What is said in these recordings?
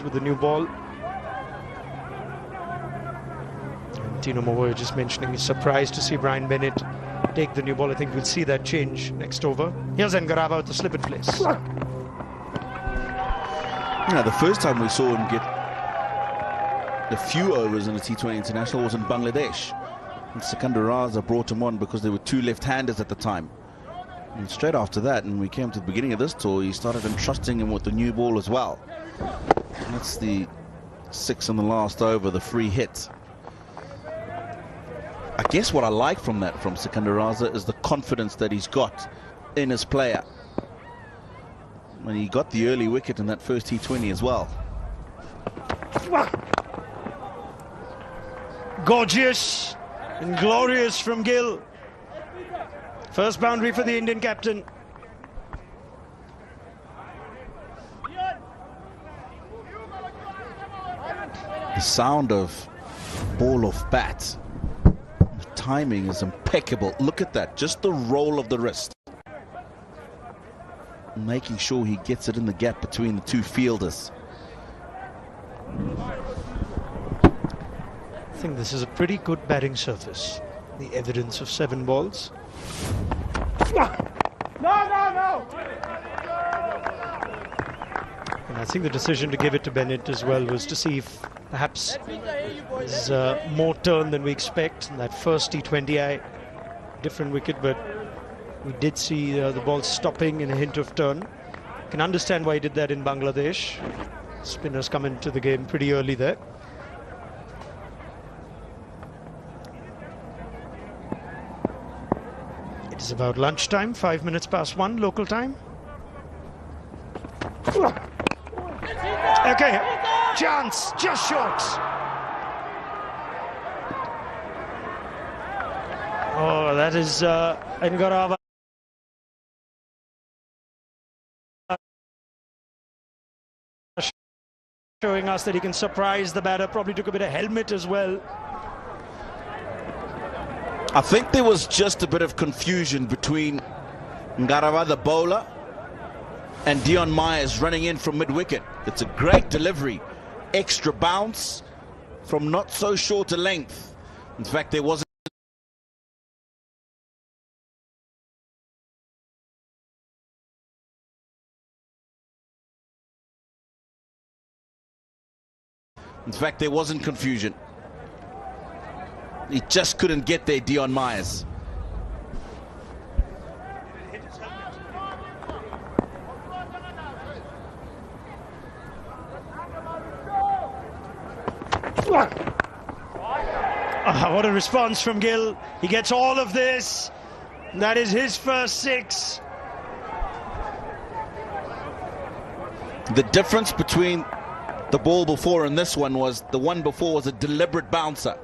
with the new ball. And Tino Movoy just mentioning he's surprised to see Brian Bennett take the new ball. I think we'll see that change next over. Here's Ngarava with the slip in place. Yeah, the first time we saw him get a few overs in a T20 international was in Bangladesh. And Sikandar Raza brought him on because there were two left-handers at the time. And straight after that, and we came to the beginning of this tour, he started entrusting him with the new ball as well. And that's the 6 in the last over, the free hit. I guess what I like from that, from Sikandar Raza, is the confidence that he's got in his player. And he got the early wicket in that first T20 as well. Gorgeous and glorious from Gill. First boundary for the Indian captain. The sound of ball off bat. The timing is impeccable. Look at that, just the roll of the wrist. Making sure he gets it in the gap between the two fielders. I think this is a pretty good batting surface. The evidence of 7 balls. No! And I think the decision to give it to Bennett as well was to see if perhaps there's more turn than we expect. In that first T20, different wicket, but we did see the ball stopping and a hint of turn. Can understand why he did that in Bangladesh. Spinners come into the game pretty early there. It is about lunchtime, 5 minutes past 1 local time. Okay, chance, just short. Oh, that is Ngarava. Showing us that he can surprise the batter. Probably took a bit of helmet as well. I think there was just a bit of confusion between Ngarava, the bowler, and Dion Myers running in from mid-wicket. It's a great delivery. Extra bounce from not so short a length. In fact, there wasn't. In fact, there wasn't confusion. He just couldn't get there, Dion Myers. What a response from Gill. He gets all of this. That is his first 6. The difference between the ball before and this one was the one before was a deliberate bouncer.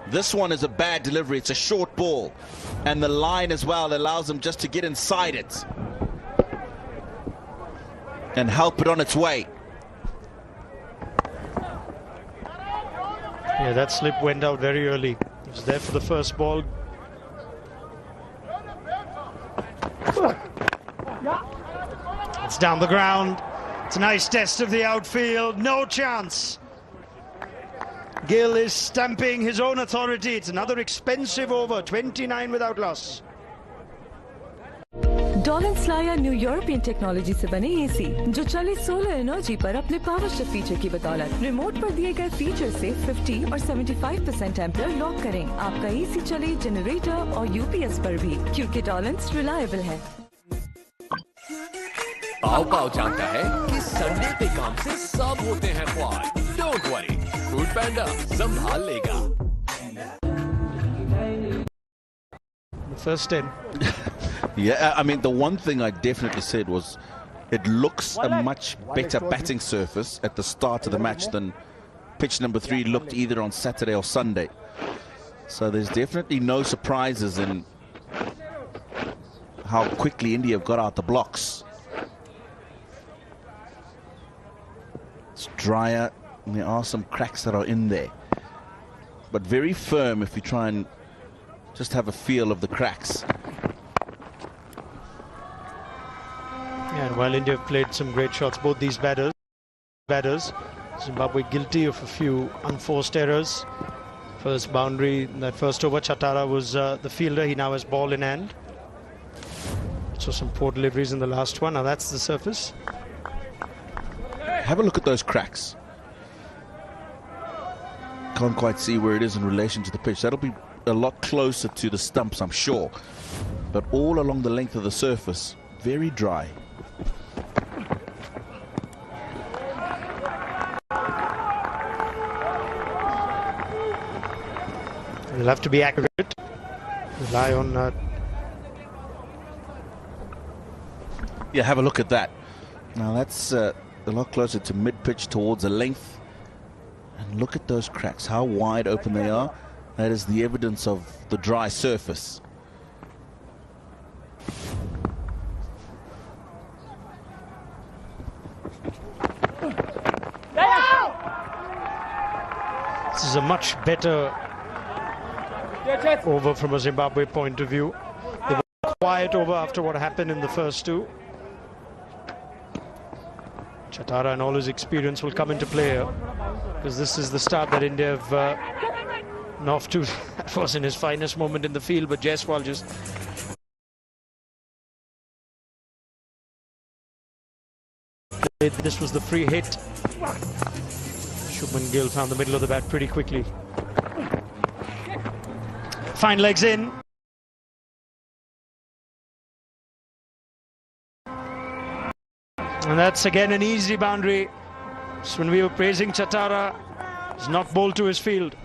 This one is a bad delivery. It's a short ball, and the line as well allows him just to get inside it and help it on its way. Yeah, that slip went out very early. He was there for the first ball. It's down the ground. It's a nice test of the outfield. No chance. Gill is stamping his own authority. It's another expensive over. 29 without loss. Dawlance लाया new European technology से बने AC जो चले solar energy पर अपने power shift feature की बदौलत। Remote पर दिए गए फीचर से 50 और 75% एम्पियर लॉक करें। आपका एसी चले जनरेटर और यूपीएस पर भी, क्योंकि डॉलेंस रिलायबल है। पाव जानता है कि संडे पे काम से सब होते हैं ख्वार। डोंट वरी, फूड पैंडा संभाल लेगा। First 10. Yeah, I mean, the one thing I definitely said was it looks a much better batting surface at the start of the match than pitch number 3 looked either on Saturday or Sunday. So there's definitely no surprises in how quickly India have got out the blocks. It's drier, and there are some cracks that are in there, but very firm if you try and just have a feel of the cracks. Yeah, and while India have played some great shots, both these batters batters. Zimbabwe guilty of a few unforced errors. First boundary in that first over, Chaitanya was the fielder. He now has ball in hand. So some poor deliveries in the last one. Now that's the surface. Have a look at those cracks. Can't quite see where it is in relation to the pitch. That'll be a lot closer to the stumps, I'm sure. But all along the length of the surface, very dry. They'll have to be accurate. Rely on... Yeah, have a look at that. Now that's a lot closer to mid-pitch towards the length. And look at those cracks, how wide open they are. That is the evidence of the dry surface. This is a much better over from a Zimbabwe point of view. They were quiet over after what happened in the first two. Chaitanya and all his experience will come into play here, because this is the start that India have off to. That wasn't his finest moment in the field, but Jaiswal just... This was the free hit. Shubman Gill found the middle of the bat pretty quickly. Fine legs in. And that's again an easy boundary. So when we were praising Chaitanya, he's not bowled to his field.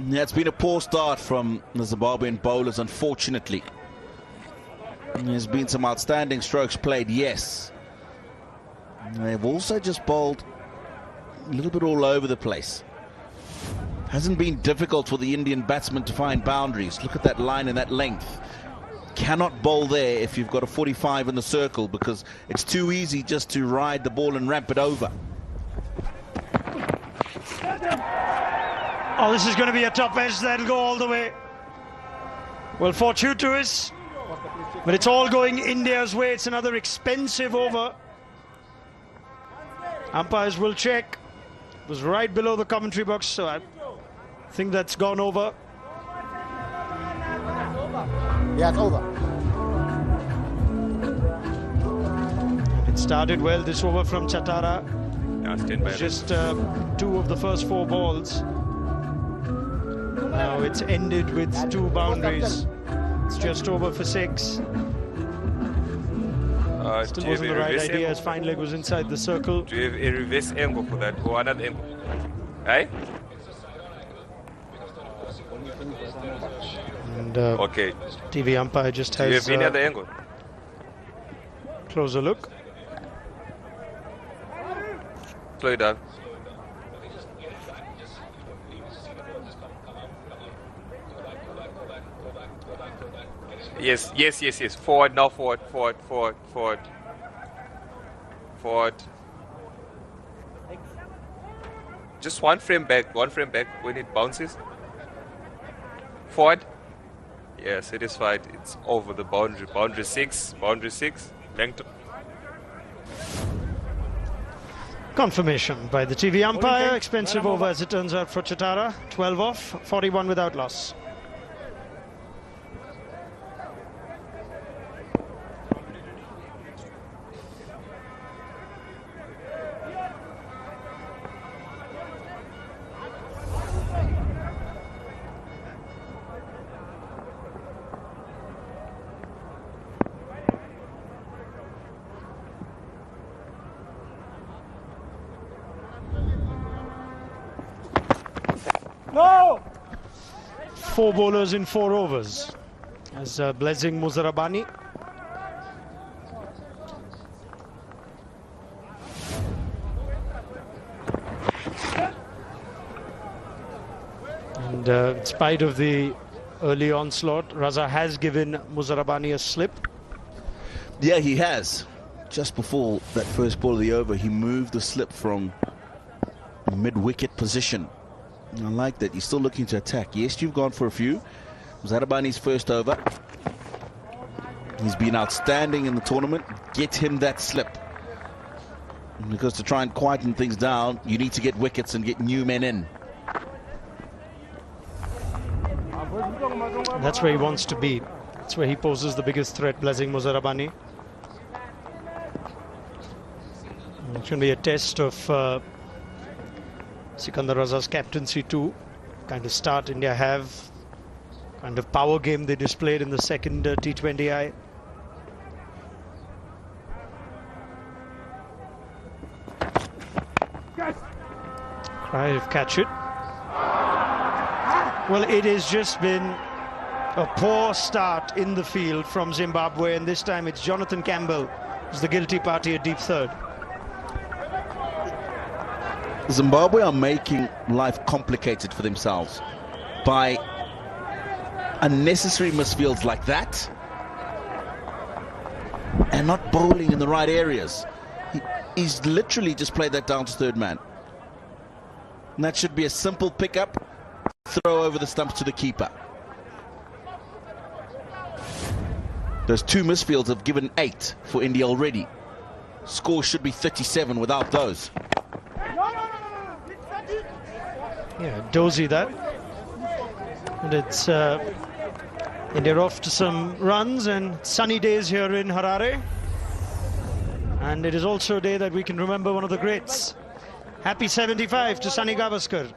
Yeah, it's been a poor start from the Zimbabwean bowlers, unfortunately. There's been some outstanding strokes played, yes. They've also just bowled a little bit all over the place. Hasn't been difficult for the Indian batsmen to find boundaries. Look at that line and that length. Cannot bowl there if you've got a 45 in the circle, because it's too easy just to ride the ball and ramp it over. Oh, this is going to be a top edge that'll go all the way. Well, fortuitous, but it's all going India's way. It's another expensive over. Umpires will check. It was right below the commentary box, so I think that's gone over. Yeah, it's over. It started well, this over from Chaitanya. It's just 2 of the first 4 balls. Now it's ended with 2 boundaries. It's just over for 6. Still wasn't the right idea as fine leg was inside the circle. Do you have a reverse angle for that, or another angle? Right? And Okay. TV umpire just Do you has have any other angle? closer look. Slow it down. Yes, yes, yes, yes. Forward, now forward, forward, forward, forward. Forward. Just one frame back when it bounces. Forward. Yes, it is fine. It's over the boundary. Boundary 6. Boundary 6. Length. Confirmation by the TV umpire. Expensive over as it turns out for Chaitanya. 12 off, 41 without loss. No! 4 bowlers in 4 overs. As Blessing Muzarabani. And in spite of the early onslaught, Raza has given Muzarabani a slip. Yeah, he has. Just before that first ball of the over, he moved the slip from mid-wicket position. I like that. He's still looking to attack. Yes, you've gone for a few. Zarabani's first over. He's been outstanding in the tournament. Get him that slip. Because to try and quieten things down, you need to get wickets and get new men in. That's where he wants to be. That's where he poses the biggest threat, Blessing Muzarabani. It's going to be a test of Sikandar Raza's captaincy too. Kind of start India have, kind of power game they displayed in the second T20I. Right, catch it. Well, it has just been a poor start in the field from Zimbabwe, and this time it's Jonathan Campbell who's the guilty party at deep third. Zimbabwe are making life complicated for themselves by unnecessary misfields like that and not bowling in the right areas. He's literally just played that down to third man. And that should be a simple pickup, throw over the stumps to the keeper. Those two misfields have given 8 for India already. Score should be 37 without those. Yeah, dozy that. And it's India off to some runs and sunny days here in Harare. And it is also a day that we can remember one of the greats. Happy 75 to Sunny Gavaskar.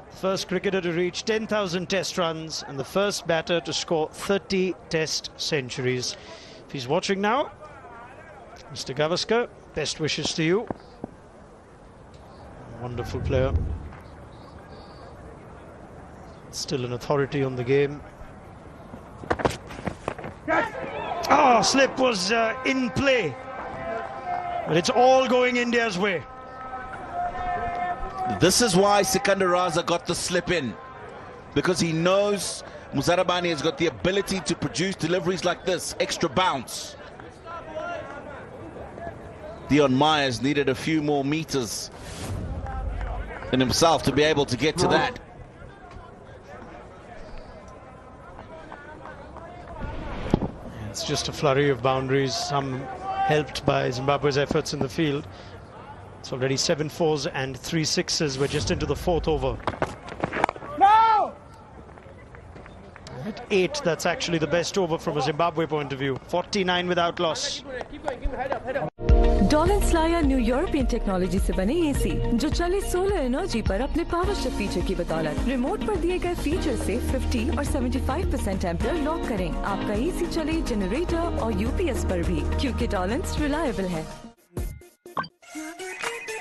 First cricketer to reach 10,000 test runs and the first batter to score 30 test centuries. If he's watching now, Mr. Gavaskar, best wishes to you. Wonderful player. Still an authority on the game. Oh, slip was in play. But it's all going India's way. This is why Sikandar Raza got the slip in. Because he knows Muzarabani has got the ability to produce deliveries like this, extra bounce. Dion Myers needed a few more meters in himself to be able to get to that. It's just a flurry of boundaries, some helped by Zimbabwe's efforts in the field. It's already 7 4s and 3 6s. We're just into the 4th over. No! At 8, that's actually the best over from a Zimbabwe point of view. 49 without loss. डॉलन slayer new European technology से बने AC जो चले solar energy पर अपने power shift feature की बदौलत। Remote पर दिए गए फीचर से 50 और 75% एम्पियर लॉक करें। आपका एसी चले जनरेटर और यूपीएस पर भी, क्योंकि डॉलन्स रिलायबल है।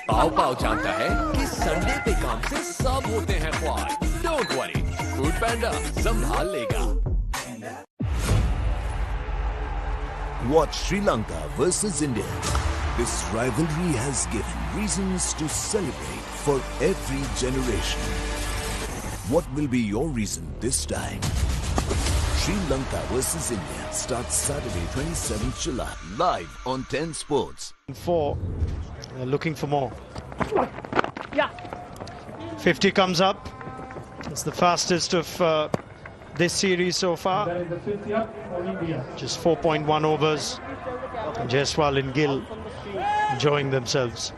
पाव पाव जानता है कि संडे पे काम से सब होते हैं ख्वार। डोंट वरी, फूड पैंडा संभाल लेगा। Watch Sri Lanka versus India. This rivalry has given reasons to celebrate for every generation. What will be your reason this time? Sri Lanka versus India starts Saturday 27th July, live on 10 Sports. 4, looking for more. 50 comes up. It's the fastest of this series so far. Just 4.1 overs. Jaiswal and Gill enjoying themselves.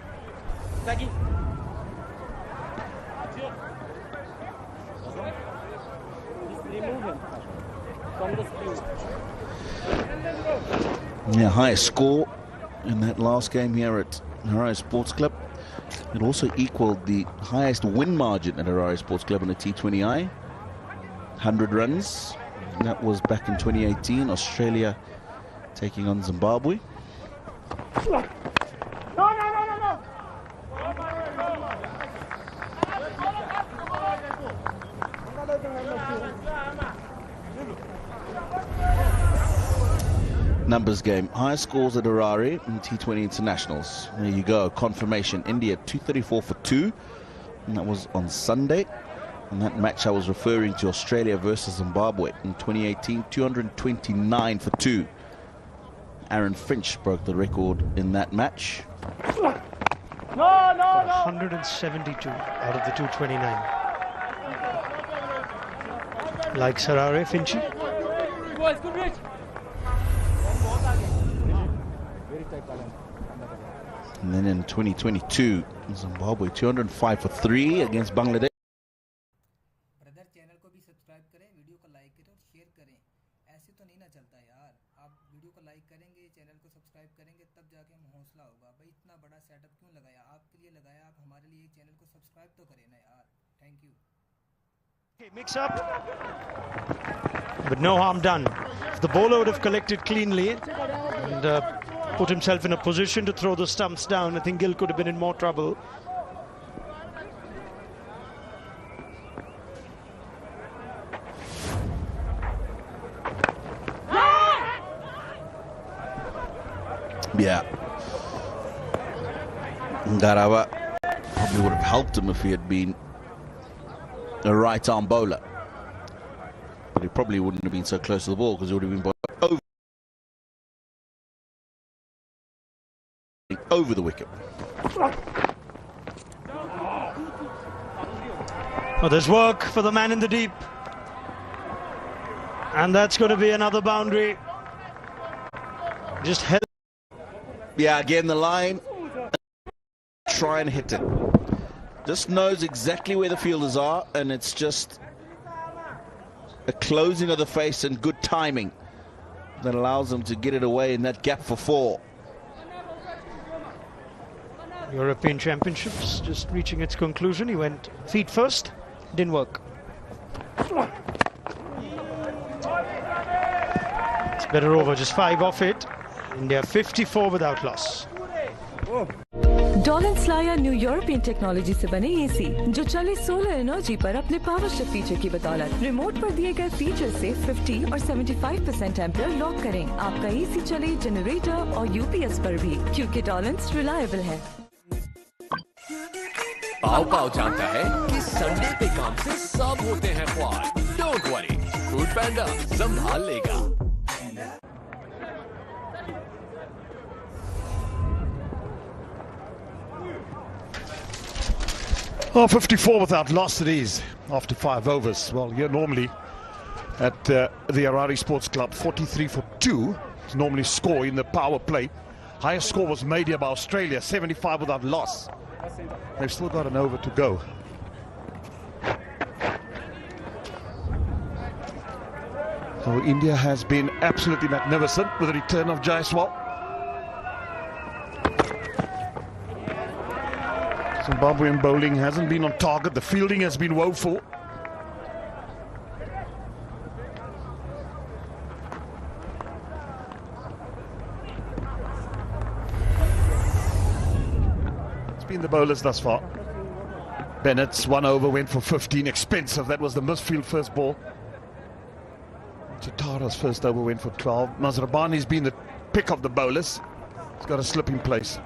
Yeah, highest score in that last game here at Harare Sports Club. It also equaled the highest win margin at Harare Sports Club in the T20I. 100 runs. That was back in 2018, Australia taking on Zimbabwe. Numbers game. Highest scores at Harare in T20 internationals. There you go. Confirmation. India 234 for 2. And that was on Sunday. And that match I was referring to, Australia versus Zimbabwe in 2018, 229 for 2. Aaron Finch broke the record in that match. 172 out of the 229. Like Harare, Finchy. And then in 2022, Zimbabwe 205 for 3 against Bangladesh. Brother channel को भी subscribe करें, video को like करें और share करें। ऐसे तो नहीं ना चलता यार, आप वीडियो को लाइक करेंगे, चैनल को सब्सक्राइब करेंगे, तब जाके हम हौसला होगा। भाई इतना बड़ा सेटअप क्यों लगाया? आपके लिए लगाया, आप हमारे लिए चैनल को सब्सक्राइब तो करें ना यार। Thank you. Mix up, but no harm done. If the bowler would have collected cleanly and put himself in a position to throw the stumps down, I think Gill could have been in more trouble. Yeah. Ngarawa probably would have helped him if he had been a right-arm bowler. But he probably wouldn't have been so close to the ball because he would have been bowled over the wicket. Oh, there's work for the man in the deep. And that's going to be another boundary. Just held. Yeah, again the line. Try and hit it. Just knows exactly where the fielders are, and it's just a closing of the face and good timing that allows them to get it away in that gap for 4. European Championships just reaching its conclusion. He went feet first, didn't work. It's better over, just 5 off it. India 54 without loss. डॉलन slayer new European technology से बने AC जो चले solar energy पर अपने power shift feature की बदौलत। Remote पर दिए गए फीचर से 50 और 75% एम्पियर लॉक करें। आपका एसी चले जनरेटर और यूपीएस पर भी, क्योंकि डॉलन्स रिलायबल है। पाव पाव जानता है कि संडे पे काम से सब होते हैं ख्वाब। डोंट वरी, फूड पैंडा संभाल लेगा। Oh, 54 without loss it is after 5 overs. Well, you're normally at the Harare Sports Club, 43 for 2 is normally score in the power play. Highest score was made here by Australia, 75 without loss. They've still got an over to go. So India has been absolutely magnificent with the return of Jaiswal. Zimbabwean bowling hasn't been on target. The fielding has been woeful. It's been the bowlers thus far. Bennett's 1 over went for 15. Expensive. That was the misfield first ball. Chatara's first over went for 12. Mazrabani's been the pick of the bowlers. He's got a slip in place.